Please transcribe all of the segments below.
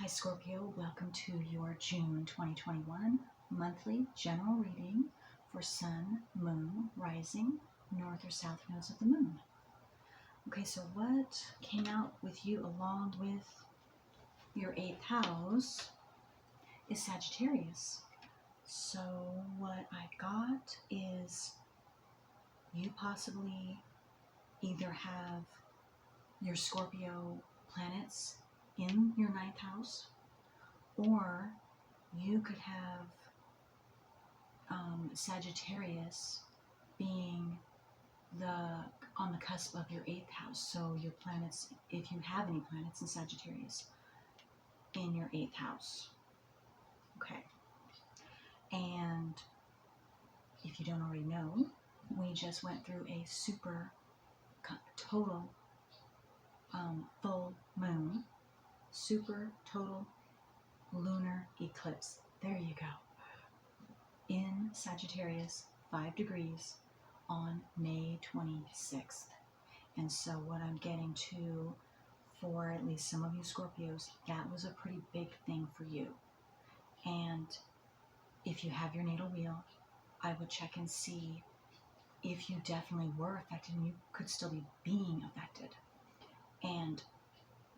Hi Scorpio, welcome to your June 2021 monthly general reading for Sun, Moon, Rising, North or South nodes of the Moon. Okay, so what came out with you along with your 8th house is Sagittarius. So what I got is you possibly either have your Scorpio planets in your 9th house, or you could have Sagittarius being on the cusp of your 8th house. So your planets, if you have any planets in Sagittarius, in your 8th house. Okay. And if you don't already know, we just went through a super total full moon, super total lunar eclipse. There you go. In Sagittarius, 5 degrees on May 26th. And so what I'm getting to, for at least some of you Scorpios, that was a pretty big thing for you. And if you have your natal wheel, I would check and see if you definitely were affected, and you could still be being affected. And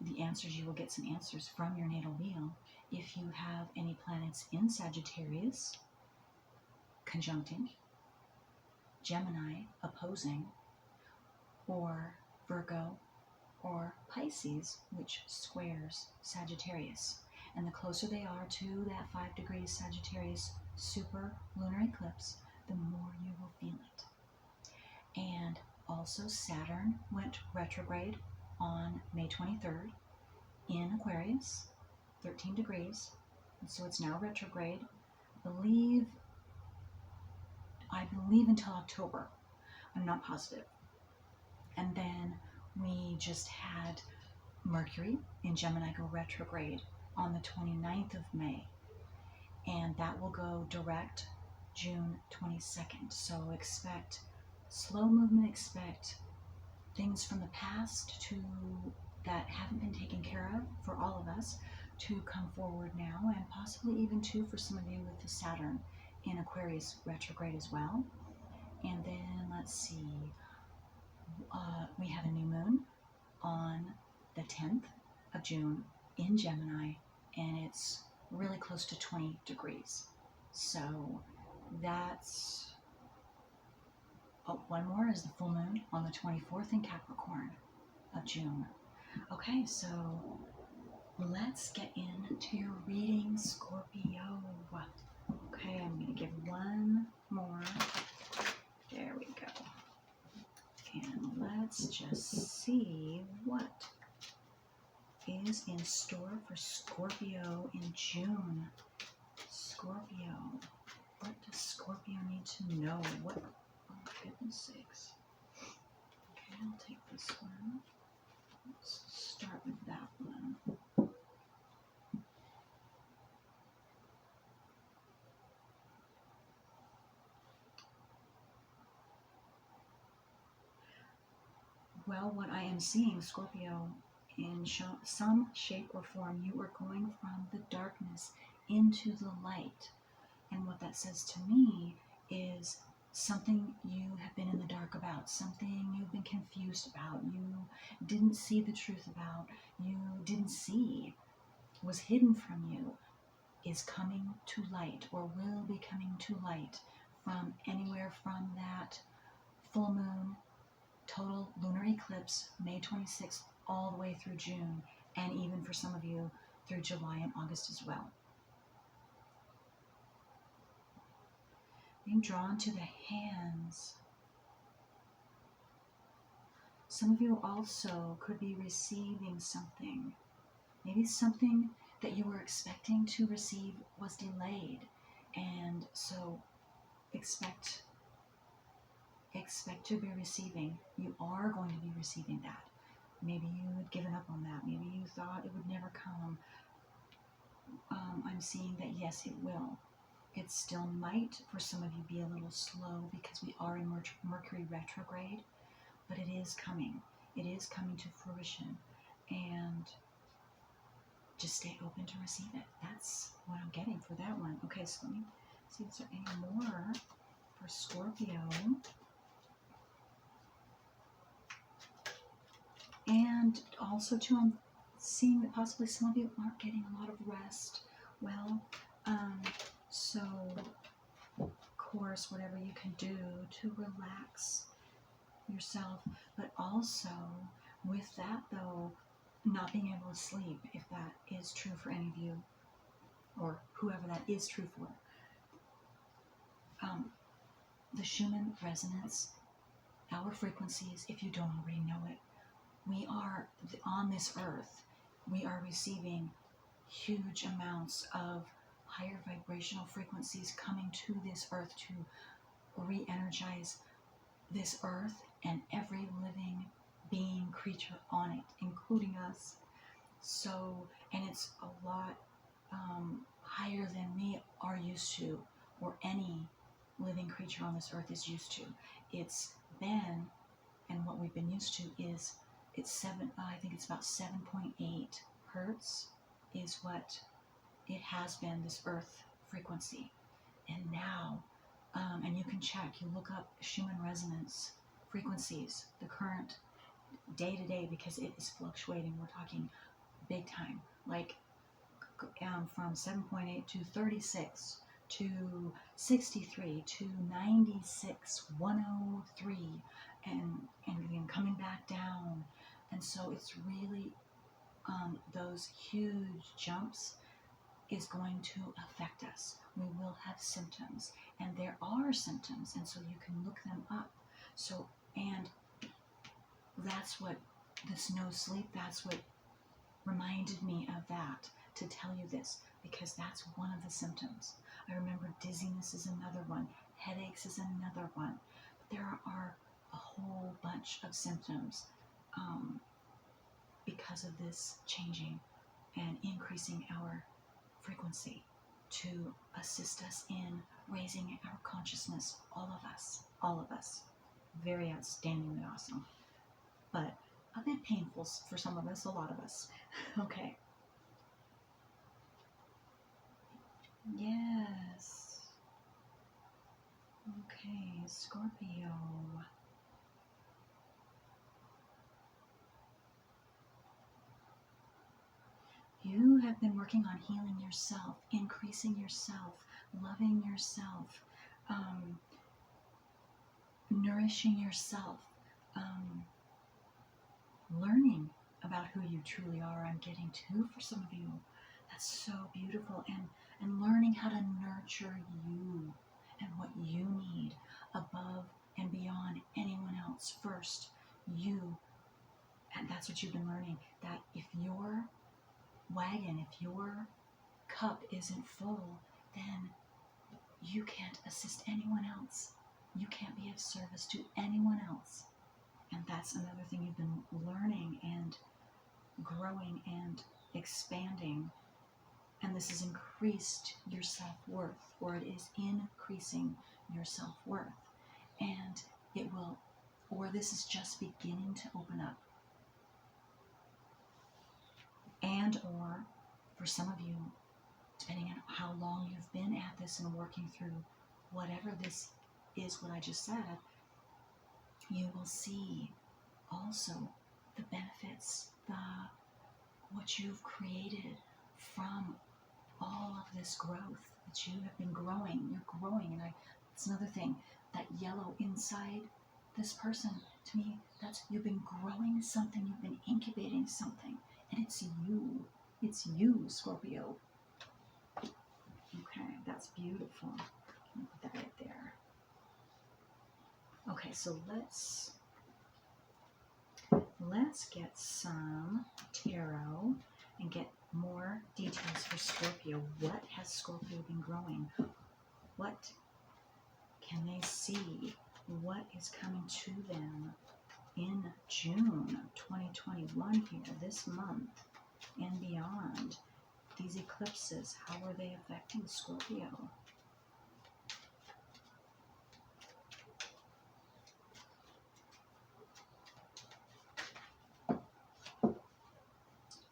the answers, you will get some answers from your natal wheel if you have any planets in Sagittarius conjuncting, Gemini opposing, or Virgo or Pisces, which squares Sagittarius. And the closer they are to that 5 degrees Sagittarius super lunar eclipse, the more you will feel it. And also Saturn went retrograde on May 23rd in Aquarius, 13 degrees. And so it's now retrograde, I believe until October. I'm not positive. And then we just had Mercury in Gemini go retrograde on the 29th of May. And that will go direct June 22nd. So expect slow movement, expect things from the past that haven't been taken care of for all of us to come forward now, and possibly even too for some of you with the Saturn in Aquarius retrograde as well. And then let's see, we have a new moon on the 10th of June in Gemini, and it's really close to 20 degrees. So that's one more is the full moon on the 24th in Capricorn of June. Okay, so let's get into your reading, Scorpio. Okay, I'm going to give one more. There we go. And let's just see what is in store for Scorpio in June. Scorpio. What does Scorpio need to know? What? Oh, for goodness sakes. Okay, I'll take this one. Let's start with that one. Well, what I am seeing, Scorpio, in some shape or form, you are going from the darkness into the light. And what that says to me is something you have been in the dark about, something you've been confused about, you didn't see the truth about, you didn't see, was hidden from you, is coming to light, or will be coming to light, from anywhere from that full moon, total lunar eclipse, May 26th, all the way through June, and even for some of you through July and August as well. Being drawn to the hands. Some of you also could be receiving something. Maybe something that you were expecting to receive was delayed. And so expect to be receiving. You are going to be receiving that. Maybe you had given up on that. Maybe you thought it would never come. I'm seeing that yes, it will. It still might, for some of you, be a little slow because we are in Mercury retrograde, but it is coming. It is coming to fruition. And just stay open to receive it. That's what I'm getting for that one. Okay, so let me see if there's any more for Scorpio. And also, too, I'm seeing that possibly some of you aren't getting a lot of rest. Well, so, of course, whatever you can do to relax yourself, but also with that, though, not being able to sleep, if that is true for any of you, or whoever that is true for. The Schumann resonance, our frequencies, if you don't already know it, we are on this earth, we are receiving huge amounts of higher vibrational frequencies coming to this earth to re-energize this earth and every living being, creature on it, including us. So, and it's a lot higher than we are used to, or any living creature on this earth is used to. It's been, and what we've been used to is, I think it's about 7.8 hertz is what it has been, this earth frequency. And now, and you can check, you look up Schumann resonance frequencies, the current day to day, because it is fluctuating. We're talking big time, like from 7.8 to 36 to 63 to 96, 103, and again coming back down. And so it's really those huge jumps is going to affect us. We will have symptoms, and there are symptoms, and so you can look them up. So, and that's what this no sleep, that's what reminded me of that, to tell you this, because that's one of the symptoms. I remember dizziness is another one, headaches is another one, but there are a whole bunch of symptoms because of this changing and increasing our frequency to assist us in raising our consciousness, all of us. Very outstandingly awesome, but a bit painful for some of us, a lot of us. Okay. Yes. Okay, Scorpio. You have been working on healing yourself, increasing yourself, loving yourself, nourishing yourself, learning about who you truly are. I'm getting to for some of you. That's so beautiful. And learning how to nurture you and what you need above and beyond anyone else. First, you. And that's what you've been learning. That if your wagon, if your cup isn't full, then you can't assist anyone else. You can't be of service to anyone else. And that's another thing you've been learning and growing and expanding. And this has increased your self-worth, or it is increasing your self-worth. And it will, or this is just beginning to open up. And or for some of you, depending on how long you've been at this and working through whatever this is, what I just said, you will see also the benefits, what you've created from all of this growth that you have been growing. You're growing, and it's another thing, that yellow inside this person, to me, that's, you've been growing something, you've been incubating something, and it's you, Scorpio. Okay, that's beautiful. I'll put that right there. Okay, so let's get some tarot and get more details for Scorpio. What has Scorpio been growing? What can they see? What is coming to them in June 2021 here, this month and beyond? These eclipses, how are they affecting Scorpio?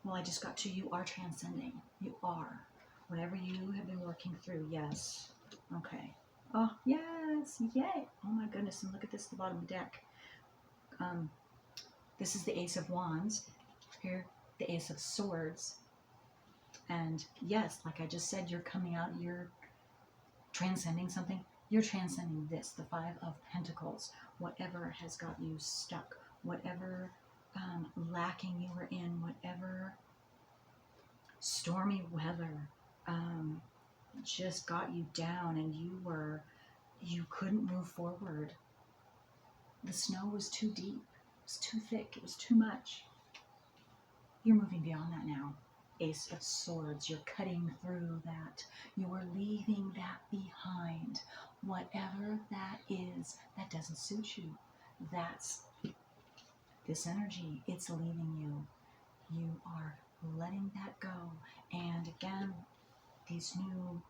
Well, I just got to, you are transcending. You are. Whatever you have been working through, yes. Okay. Oh, yes. Yay. Oh my goodness. And look at this at the bottom of the deck. This is the Ace of Wands. Here, the Ace of Swords. And yes, like I just said, you're coming out, you're transcending something. You're transcending this, the Five of Pentacles. Whatever has got you stuck, whatever lacking you were in, whatever stormy weather just got you down and you couldn't move forward. The snow was too deep, it was too thick, it was too much. You're moving beyond that now. Ace of Swords, you're cutting through that. You are leaving that behind. Whatever that is that doesn't suit you, that's this energy. It's leaving you. You are letting that go. And again, these new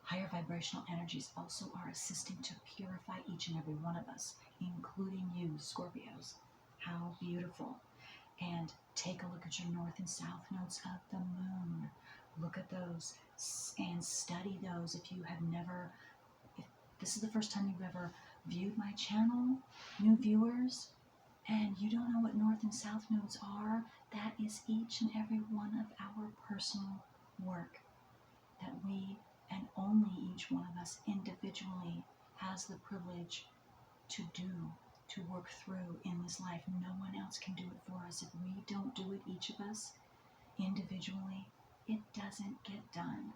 higher vibrational energies also are assisting to purify each and every one of us, including you, Scorpios. How beautiful. And take a look at your north and south nodes of the moon. Look at those and study those. If you have never, if this is the first time you've ever viewed my channel, new viewers, and you don't know what north and south nodes are, that is each and every one of our personal work that we, and only each one of us individually, has the privilege to do, to work through in this life. No one else can do it for us. If we don't do it, each of us individually, it doesn't get done.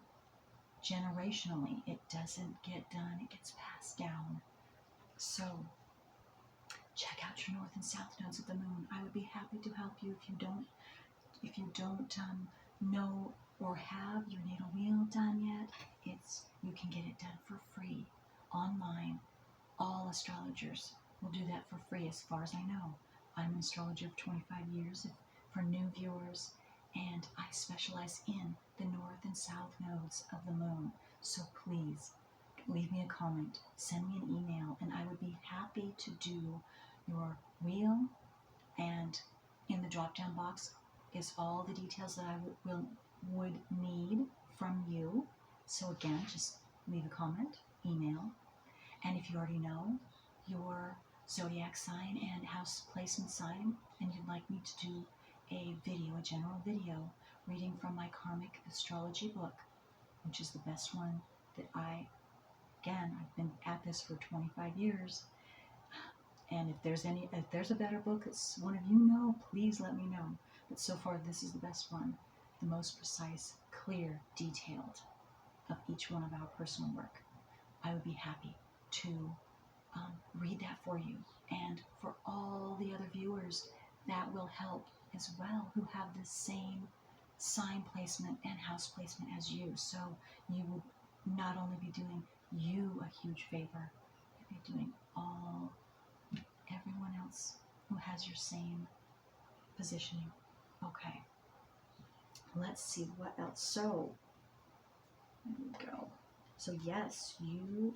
Generationally, it doesn't get done. It gets passed down. So check out your north and south nodes of the moon. I would be happy to help you if you don't know or have your natal wheel done yet. You can get it done for free online. All astrologers will do that for free as far as I know. I'm an astrologer of 25 years for new viewers, and I specialize in the north and south nodes of the moon. So please leave me a comment, send me an email, and I would be happy to do your wheel. And in the drop-down box is all the details that I would need from you. So again, just leave a comment, email. And if you already know your zodiac sign and house placement sign, and you'd like me to do a general video reading from my karmic astrology book, which is the best one that I've been at this for 25 years. And if there's a better book that one of you know, please let me know. But so far, this is the best one, the most precise, clear, detailed of each one of our personal work. I would be happy to read that for you. And for all the other viewers, that will help as well, who have the same sign placement and house placement as you. So you will not only be doing you a huge favor, you'll be doing everyone else who has your same positioning. Okay, let's see what else. So there we go. So yes, you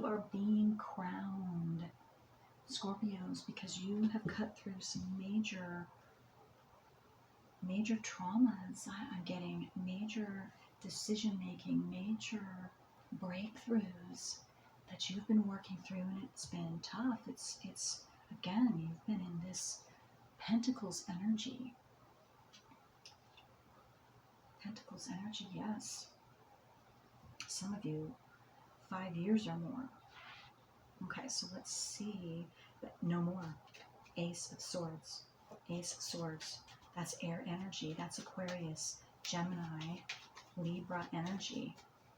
are being crowned, Scorpios, because you have cut through some major traumas. I'm getting major decision making, major breakthroughs that you've been working through, and it's been tough. It's again, you've been in this Pentacles energy. Pentacles energy, yes. Some of you, 5 years or more. Okay, so let's see. But no more. Ace of Swords. Ace of Swords. That's air energy. That's Aquarius, Gemini, Libra energy.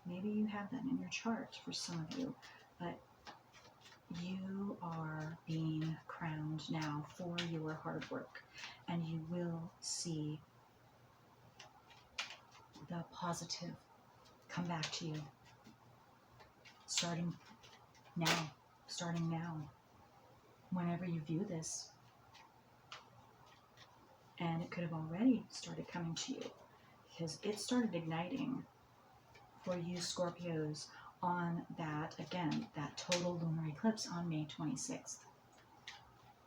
Maybe you have that in your chart for some of you. But you are being crowned now for your hard work. And you will see the positive come back to you. Starting now, whenever you view this. And it could have already started coming to you, because it started igniting for you Scorpios on that total lunar eclipse on May 26th.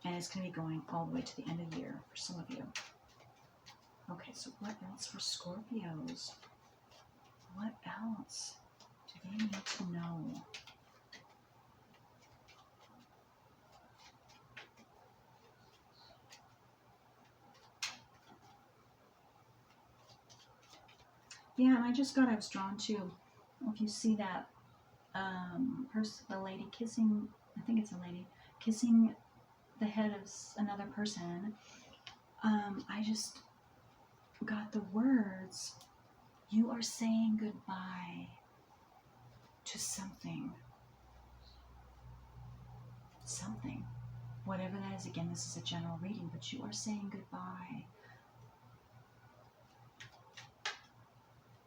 And it's going to be going all the way to the end of the year for some of you. Okay, so what else for Scorpios? What else do they need to know? Yeah, and I was drawn to, if you see that the lady kissing, I think it's a lady, kissing the head of another person, I just got the words, you are saying goodbye to something. Something. Whatever that is, again, this is a general reading, but you are saying goodbye.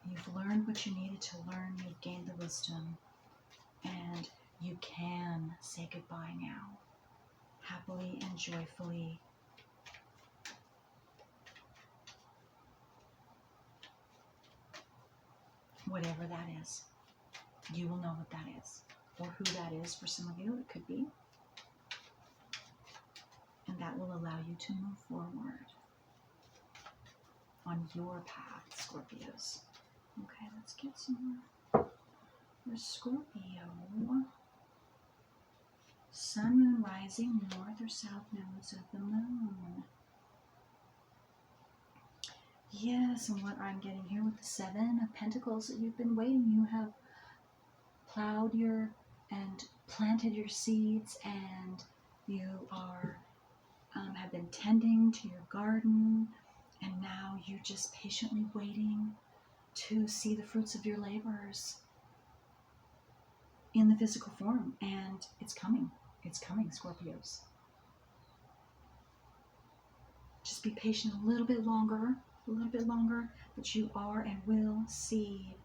You've learned what you needed to learn, you've gained the wisdom, and you can say goodbye now, happily and joyfully. Whatever that is, you will know what that is, or who that is for some of you, it could be. And that will allow you to move forward on your path, Scorpios. Okay, let's get some more for Scorpio. Sun, moon, rising, north or south nodes of the moon. Yes, and what I'm getting here with the 7 of Pentacles, that you've been waiting. You have plowed and planted your seeds, and you are have been tending to your garden, and now you're just patiently waiting to see the fruits of your labors in the physical form, and it's coming, Scorpios. Just be patient a little bit longer, but you are and will see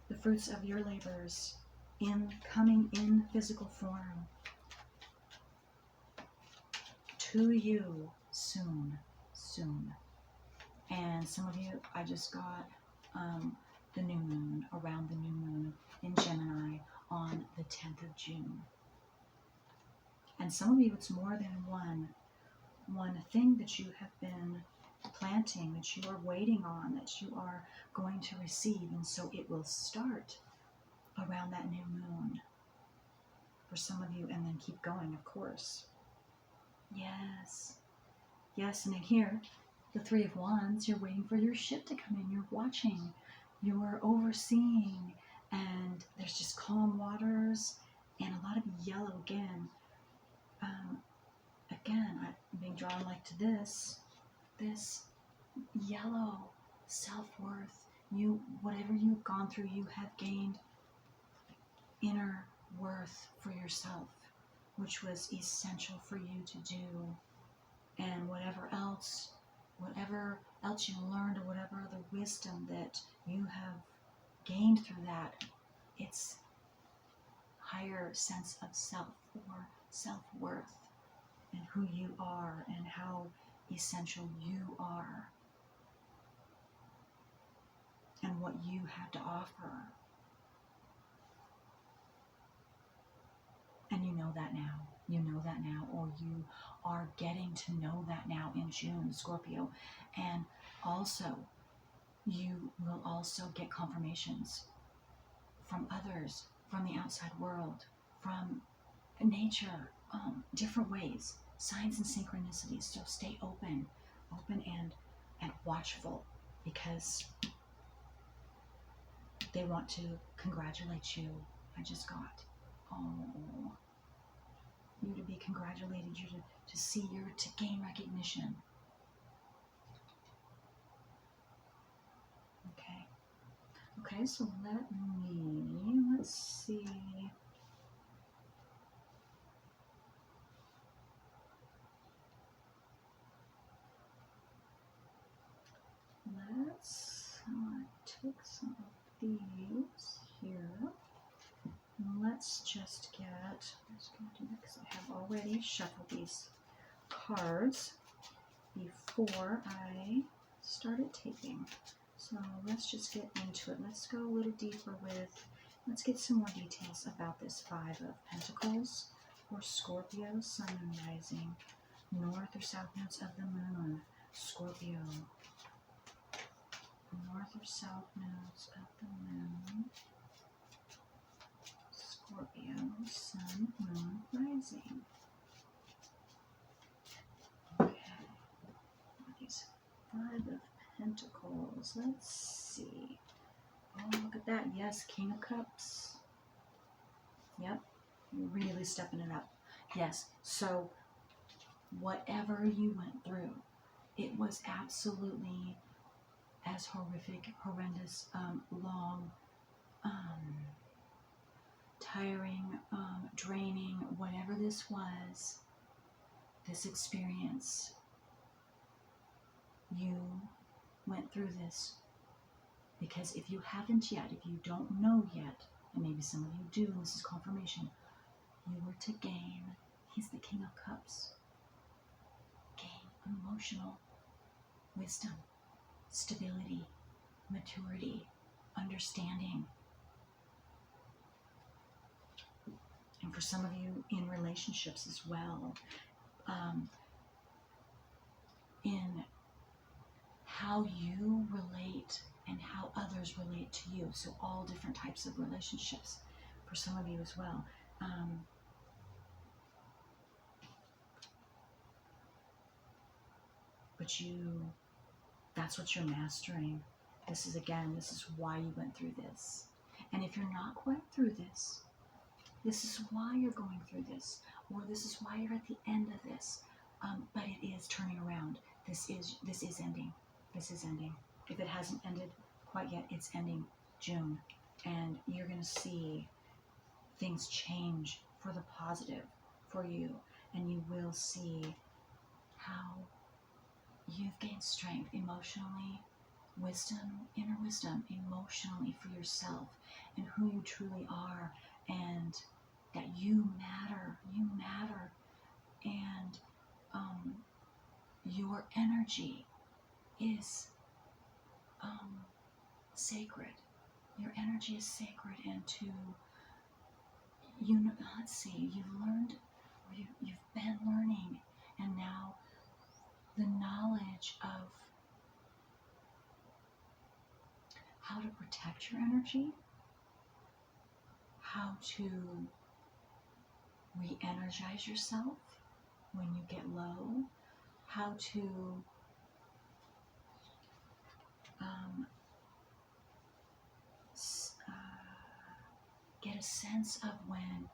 the fruits of your labors coming in physical form to you soon. And some of you, I just got the new moon, around the new moon in Gemini on the 10th of June. And some of you, it's more than one thing that you have been planting, that you are waiting on, that you are going to receive. And so it will start around that new moon for some of you, and then keep going, of course. Yes, and then here, the 3 of Wands, you're waiting for your ship to come in. You're watching, you're overseeing, and there's just calm waters and a lot of yellow again. I'm being drawn like to this yellow self-worth. Whatever you've gone through, you have gained inner worth for yourself, which was essential for you to do. And whatever else you learned, or whatever other wisdom that you have gained through that, it's higher sense of self, or self-worth, and who you are and how essential you are and what you have to offer. And you know that now, or you are getting to know that now in June, Scorpio. And also, you will also get confirmations from others, from the outside world, from nature, different ways, signs and synchronicities. So stay open and watchful, because they want to congratulate you. I just got, you to be congratulated, you to see to gain recognition. Okay, so let's see. Let's take some of these here. Let's just get, I'm just going to do that because I have already shuffled these cards before I started taping. So let's just get into it. Let's go a little deeper let's get some more details about this 5 of Pentacles for Scorpio, Sun and Rising, north or south nodes of the moon. Scorpio. North or south nodes of the moon. Scorpio, sun, moon, rising. Okay. These 5 of Pentacles. Let's see. Oh, look at that. Yes, King of Cups. Yep. You're really stepping it up. Yes. So, whatever you went through, it was absolutely as horrific, horrendous, long, tiring, draining, whatever this was, this experience, you went through this. Because if you haven't yet, if you don't know yet, and maybe some of you do, and this is confirmation, you were to gain, he's the King of Cups, gain emotional wisdom, stability, maturity, understanding. And for some of you in relationships as well, in how you relate and how others relate to you. So all different types of relationships for some of you as well. But that's what you're mastering. This is why you went through this. And if you're not quite through this, this is why you're going through this, or this is why you're at the end of this. But it is turning around. This is ending. This is ending. If it hasn't ended quite yet, it's ending June. And you're going to see things change for the positive for you. And you will see how you've gained strength emotionally, wisdom, inner wisdom, emotionally for yourself and who you truly are, and that you matter, and your energy is sacred. Your energy is sacred, and let's see, you've learned, or you've been learning, and now the knowledge of how to protect your energy, how to re-energize yourself when you get low, how to get a sense of when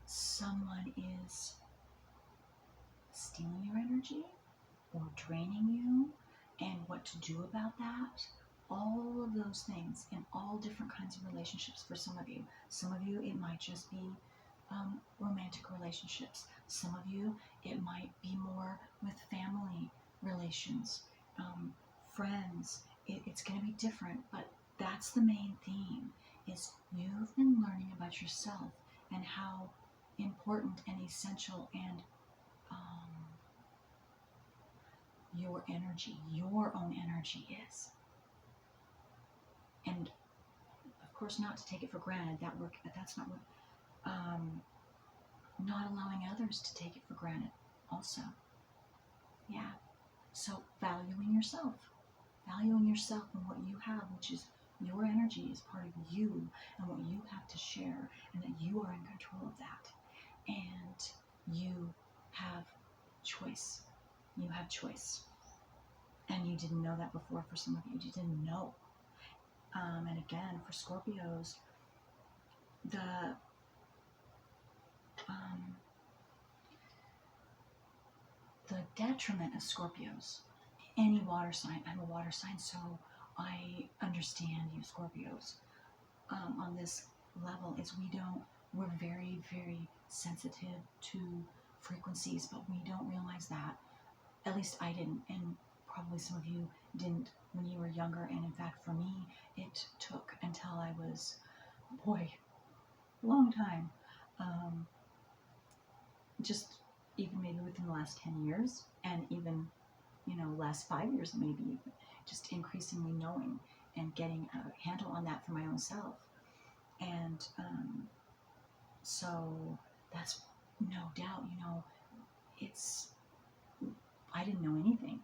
someone is stealing your energy or draining you, and what to do about that. All of those things in all different kinds of relationships for some of you. Some of you, it might just be romantic relationships. Some of you, it might be more with family relations, friends. It's going to be different, but that's the main theme, is you've been learning about yourself and how important and essential and your energy, your own energy is. And of course, not to take it for granted. That's not what, not allowing others to take it for granted also. Yeah. So valuing yourself and what you have, which is your energy, is part of you and what you have to share, and that you are in control of that. And you have choice. You have choice. And you didn't know that before. For some of you, you didn't know. And again, for Scorpios, the detriment of Scorpios, any water sign, I'm a water sign, so I understand you Scorpios, on this level, is we're very, very sensitive to frequencies, but we don't realize that. At least I didn't, and probably some of you didn't when you were younger. And in fact, for me, it took until I was, long time, just even maybe within the last 10 years, and even, last 5 years, maybe, just increasingly knowing and getting a handle on that for my own self. And so that's no doubt, it's I didn't know anything.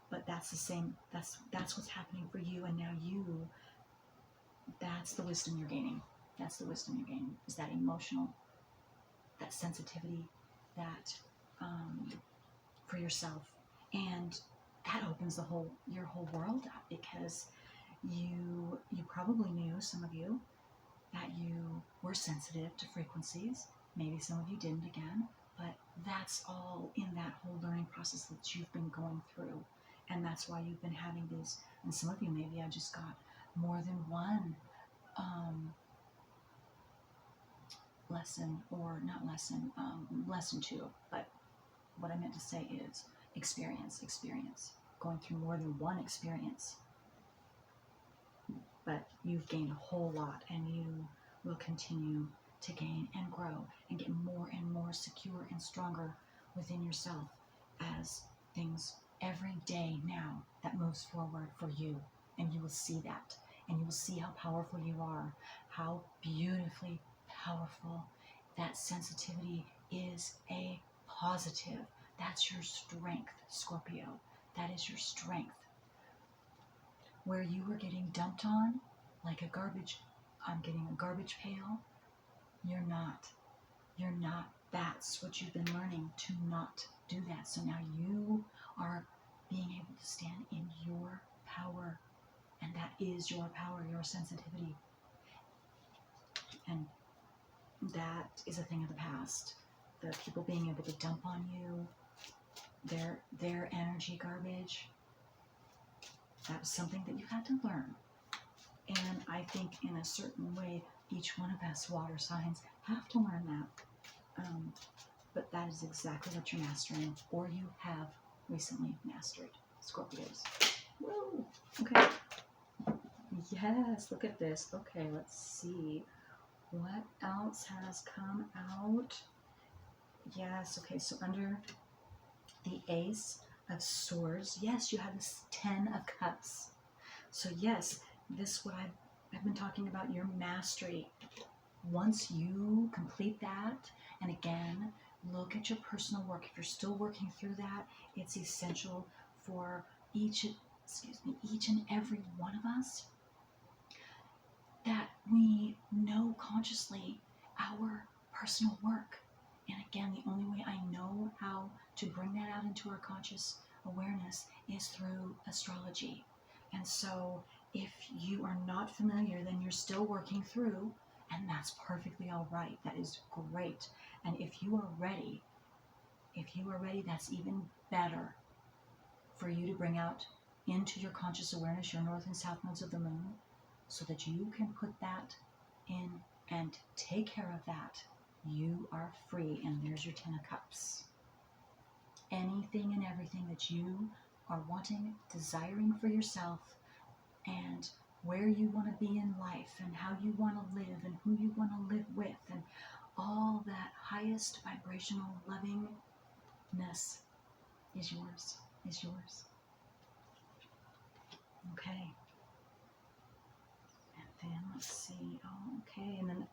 But that's the same, that's what's happening for you, and now that's the wisdom you're gaining. That's the wisdom you're gaining, is that emotional, that sensitivity, that for yourself. And that opens your whole world up, because you probably knew, some of you, that you were sensitive to frequencies. Maybe some of you didn't, again, but that's all in that whole learning process that you've been going through. And that's why you've been having these, and some of you, maybe I just got more than one lesson, or not lesson, lesson two. But what I meant to say is experience, going through more than one experience. But you've gained a whole lot, and you will continue to gain and grow and get more and more secure and stronger within yourself as things every day now that moves forward for you. And you will see that, and you will see how powerful you are, how beautifully powerful. That sensitivity is a positive. That's your strength, Scorpio. That is your strength. Where you were getting dumped on like a garbage, I'm getting a garbage pail, you're not. You're not. That's what you've been learning, to not do that. So now you are being able to stand in your power, and that is your power, your sensitivity. And that is a thing of the past. The people being able to dump on you, their energy garbage, that was something that you had to learn. And I think in a certain way, each one of us water signs have to learn that. But that is exactly what you're mastering, or you have recently mastered, Scorpios. Whoa! Okay. Yes, look at this. Okay, let's see. What else has come out? Yes, okay, so under the Ace of Swords, yes, you have this 10 of Cups. So yes, this what I've been talking about, your mastery. Once you complete that, and again, look at your personal work. If you're still working through that, it's essential for each and every one of us that we know consciously our personal work. And again, the only way I know how to bring that out into our conscious awareness is through astrology. And so if you are not familiar, then you're still working through, and that's perfectly all right. That is great. And if you are ready, that's even better for you to bring out into your conscious awareness your north and south nodes of the moon, so that you can put that in and take care of that. You are free, and there's your 10 of Cups. Anything and everything that you are wanting, desiring for yourself, and where you want to be in life, and how you want to live, and who you want to live with, and all that highest vibrational lovingness is yours, Okay. And then let's see. Oh, okay. And then,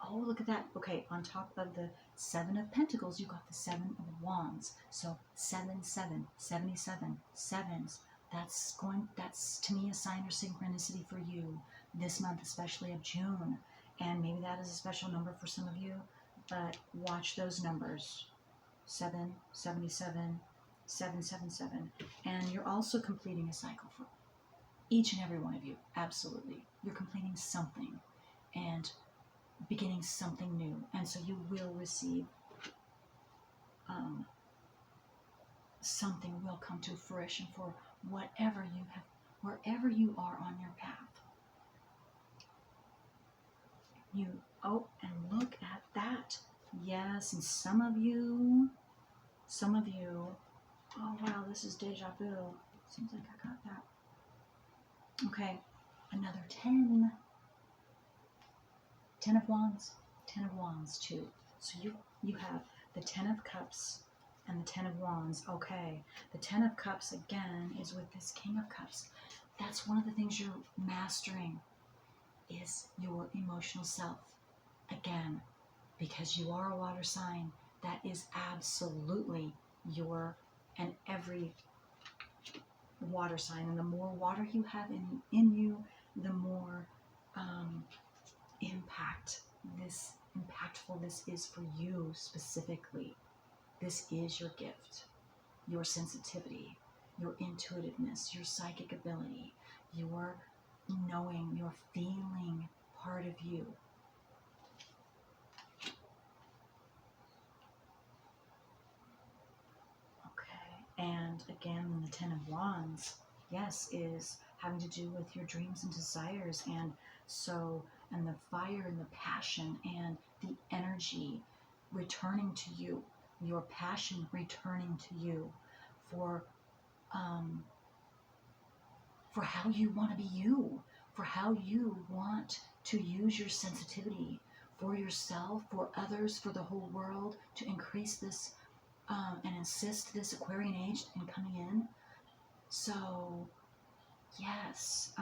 oh, look at that. Okay, on top of the 7 of Pentacles, you got the 7 of Wands. So 7, 7, 77, sevens. That's to me a sign of synchronicity for you this month, especially of June. And maybe that is a special number for some of you, but watch those numbers. 7, 77, 777. And you're also completing a cycle for each and every one of you. Absolutely. You're completing something and beginning something new. And so you will receive something will come to fruition for whatever you have, wherever you are on your path. And look at that. Yes, and some of you, oh wow, this is deja vu. Seems like I got that. Okay, another 10. 10 of Wands. 10 of Wands too. So you have the 10 of Cups and the 10 of Wands. Okay, the 10 of Cups again is with this King of Cups. That's one of the things you're mastering, is your emotional self. Again, because you are a water sign, that is absolutely your and every water sign. And the more water you have in you, the more impactful this is for you specifically. This is your gift, your sensitivity, your intuitiveness, your psychic ability, your knowing, your feeling part of you. Okay, and again, the Ten of Wands, yes, is having to do with your dreams and desires, and the fire and the passion and the energy returning to you, your passion returning to you for how you want to be you, for how you want to use your sensitivity for yourself, for others, for the whole world, to increase this and insist this Aquarian age in coming in. So, yes.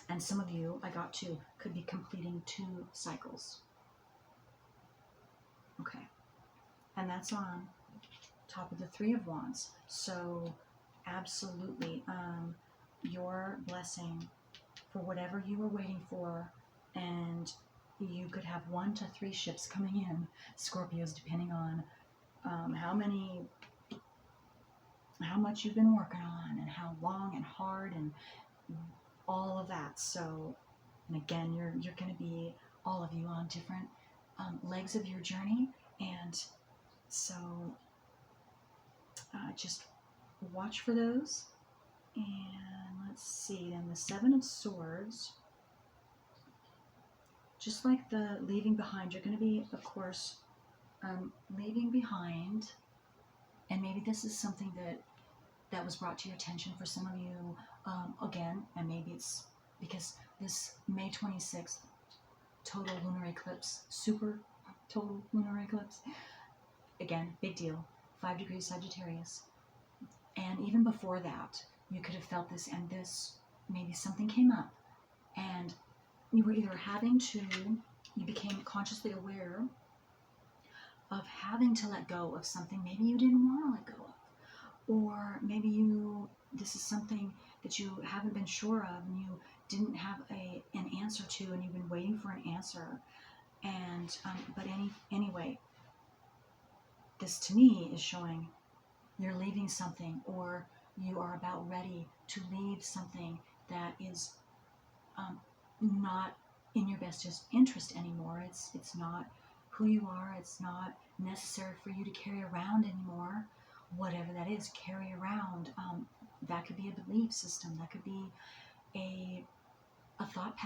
And some of you, I got to, could be completing 2 cycles. Okay. And that's on top of the Three of Wands. So, absolutely, your blessing for whatever you were waiting for, and you could have 1 to 3 ships coming in, Scorpios, depending on how much you've been working on and how long and hard and all of that. So, and again, you're going to be, all of you, on different legs of your journey, and so just watch for those. And let's see, then the Seven of Swords, just like the leaving behind, you're going to be, of course, leaving behind, and maybe this is something that was brought to your attention for some of you, again, and maybe it's because this May 26th total lunar eclipse, super total lunar eclipse, again, big deal, 5 degrees Sagittarius, and even before that, you could have felt this, and this, maybe something came up, and you were either you became consciously aware of having to let go of something maybe you didn't want to let go of, or maybe this is something that you haven't been sure of, and you didn't have an answer to, and you've been waiting for an answer, and but anyway, this to me is showing you're leaving something, or you are about ready to leave something that is not in your best interest anymore. It's not who you are. It's not necessary for you to carry around anymore. Whatever that is, carry around. That could be a belief system. That could be a thought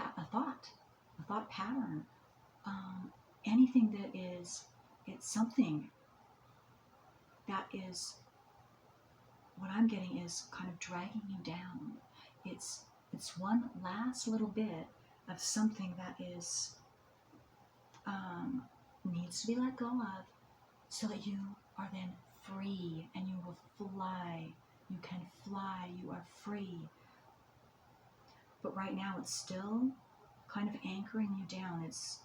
pattern. Anything that is, it's something that is, what I'm getting is kind of dragging you down. It's one last little bit of something that is needs to be let go of, so that you are then free, and you will fly. You can fly. You are free. But right now, it's still kind of anchoring you down. It's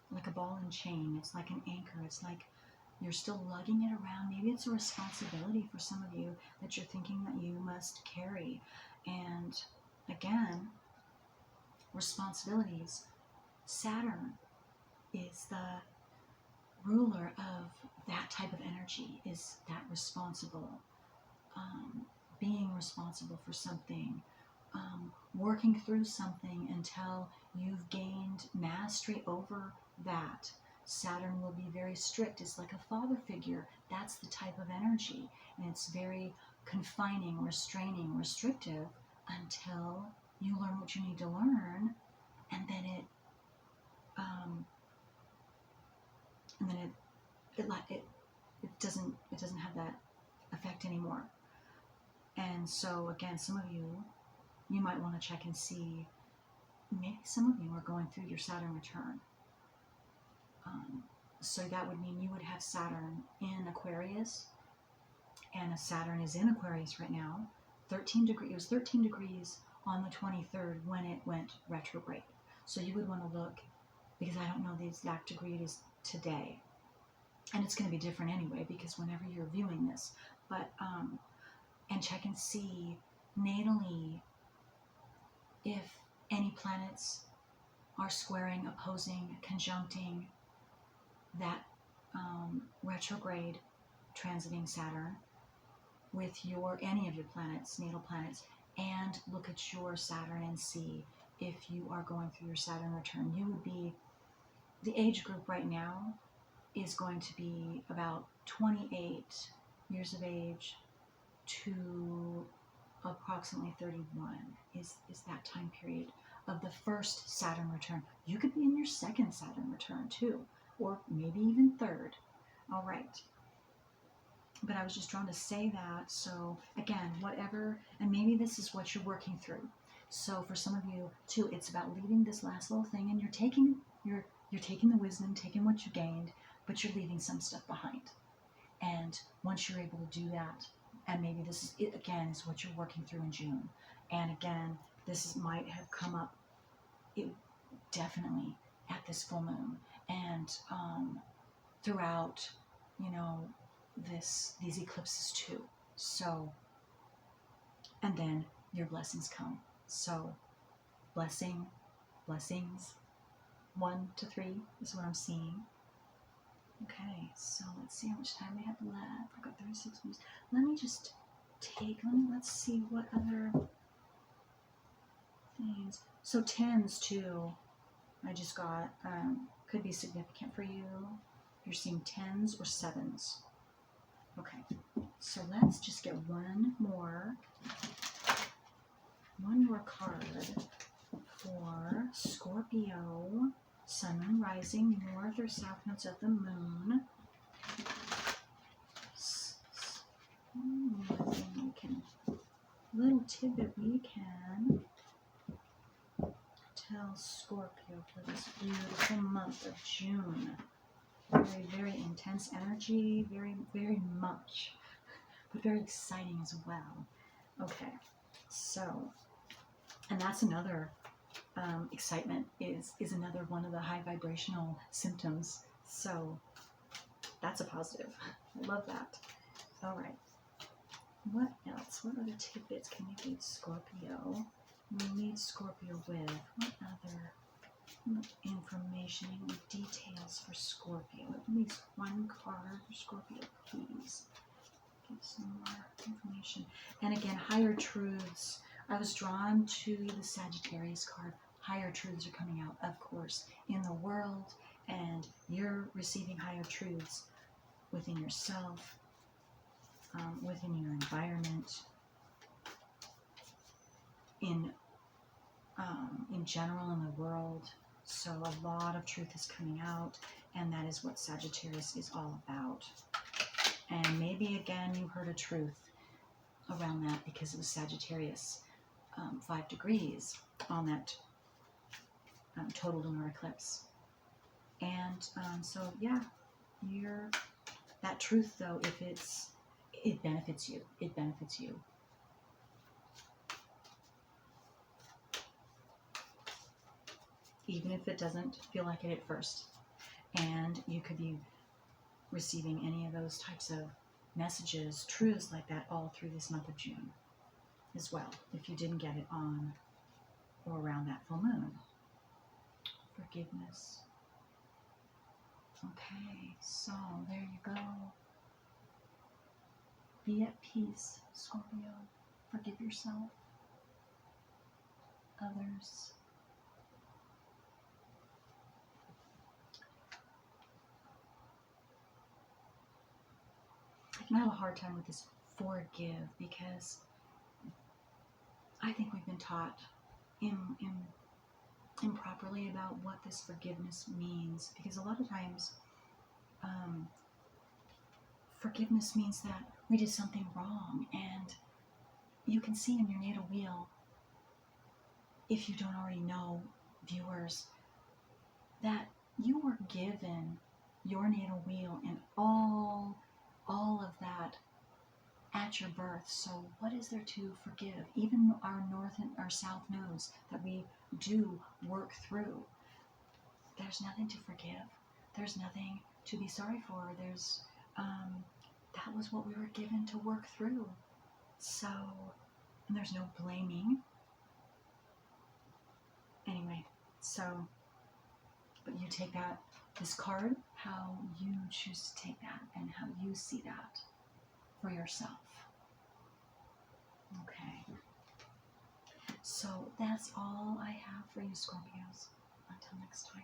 like a ball and chain. It's like an anchor. It's like you're still lugging it around. Maybe it's a responsibility for some of you that you're thinking that you must carry. And again, responsibilities. Saturn is the ruler of that type of energy, is that responsible, being responsible for something, working through something until you've gained mastery over that. Saturn will be very strict. It's like a father figure. That's the type of energy. And it's very confining, restraining, restrictive until you learn what you need to learn. And then it doesn't have that effect anymore. And so again, some of you might want to check and see, maybe some of you are going through your Saturn return. So that would mean you would have Saturn in Aquarius, and Saturn is in Aquarius right now. 13 degrees. It was 13 degrees on the 23rd when it went retrograde. So you would want to look, because I don't know the exact degree it is today. and it's going to be different anyway because whenever you're viewing this, but and check and see natally if any planets are squaring, opposing, conjuncting that retrograde transiting Saturn with any of your planets, natal planets, and look at your Saturn and see if you are going through your Saturn return. You would be, the age group right now is going to be about 28 years of age to approximately 31 is that time period of the first Saturn return. You could be in your second Saturn return too, or maybe even third. All right. But I was just drawn to say that. So again, whatever, and maybe this is what you're working through. So for some of you too, it's about leaving this last little thing, and you're taking the wisdom, taking what you gained, but you're leaving some stuff behind. And once you're able to do that, and maybe this is it again, is what you're working through in June. And again, might have come up, it definitely at this full moon, and throughout, these eclipses too. So, and then your blessings come. So, blessings, 1 to 3 is what I'm seeing. Okay, so let's see how much time we have left. I've got 36 minutes. Let's see what other things. So tens too, I just got, could be significant for you. You're seeing 10s or 7s. Okay, so let's just get one more card for Scorpio, Sun, Moon, Rising, North or South nodes of the Moon. Little tidbit we can tell Scorpio for this beautiful month of June. Very, very intense energy, very, very much, but very exciting as well. Okay, so, and that's another excitement is another one of the high vibrational symptoms. So that's a positive. I love that. All right. What else? What other tidbits can we lead Scorpio? We lead Scorpio with what other information, any details for Scorpio? At least one card for Scorpio, please. Give some more information. And again, higher truths. I was drawn to the Sagittarius card. Higher truths are coming out, of course, in the world, and you're receiving higher truths within yourself, within your environment, in general in the world. So a lot of truth is coming out, and that is what Sagittarius is all about. And maybe again you heard a truth around that because it was Sagittarius 5 degrees on that total lunar eclipse. And so yeah, that truth though, if it benefits you, even if it doesn't feel like it at first. And you could be receiving any of those types of messages, truths like that all through this month of June as well, if you didn't get it on or around that full moon. Forgiveness. Okay, so there you go. Be at peace, Scorpio. Forgive yourself, others. I have a hard time with this forgive because I think we've been taught improperly about what this forgiveness means, because a lot of times forgiveness means that we did something wrong, and you can see in your natal wheel, if you don't already know, viewers, that you were given your natal wheel and all of that at your birth. So what is there to forgive? Even our north and our south nodes that we do work through, there's nothing to forgive. there's nothing to be sorry for. That was what we were given to work through. So, and there's no blaming. Anyway, so, but you take this card, how you choose to take that and how you see that for yourself. Okay. So that's all I have for you, Scorpios. Until next time.